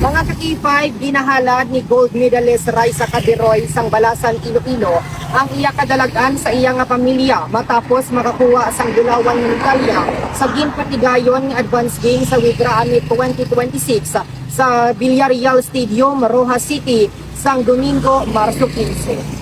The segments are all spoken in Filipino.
Mga ka-K5, ginahalad ni gold medalist Raisa Caderoy sang Balasan, Iloilo ang iya kadalagan sa iya nga pamilya matapos makakuha sang Bulawan ng medalya sa ginpatigayon nga advance game sa Wigra Amit 2026 sa Villarreal Stadium, Rojas City sang Domingo, Marso 15.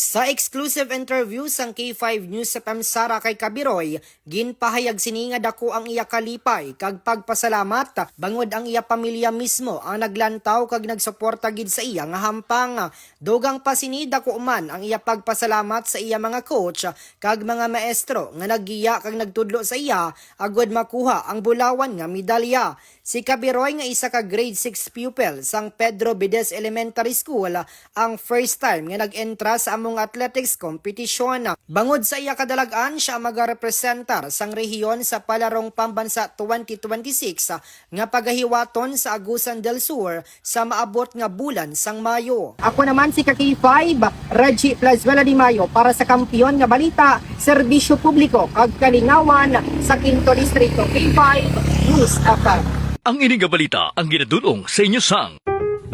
Sa exclusive interview sang K5 News sa Pamsara kay Cabiroy, ginpahayag sini nga dako ang iya kalipay kag pagpasalamat bangod ang iya pamilya mismo ang naglantaw kag nagsuporta gid sa iya nga hampang. Dugang pa sini dako man ang iya pagpasalamat sa iya mga coach kag mga maestro nga naggiya kag nagtudlo sa iya agud makuha ang bulawan nga medalya. Si Cabiroy nga isa ka grade 6 pupil sang Pedro Bides Elementary School ang first time nga nag-entra sa among athletics competition. Bangod sa iya kadalagan, siya magarepresentar sang rehiyon sa Palarong Pambansa 2026 nga pagahiwaton sa Agusan del Sur sa maabot nga bulan sang Mayo. Ako naman si K5, Reggie Plazuela de Mayo para sa kampiyon nga balita, serbisyo publiko kag kalingawan sa 5th Distrito. K5 News FM. Ang ining nga balita ang ginadulong sa inyo sang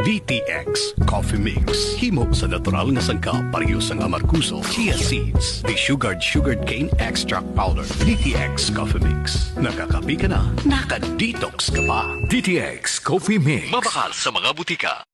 DTX Coffee Mix. Himo sa natural nga sangkap pareho sang Amarcuso, chia seeds, sugared cane extract powder. DTX Coffee Mix. Nakakapi ka na, naka-detox ka pa. DTX Coffee Mix. Mabakal sa mga butika.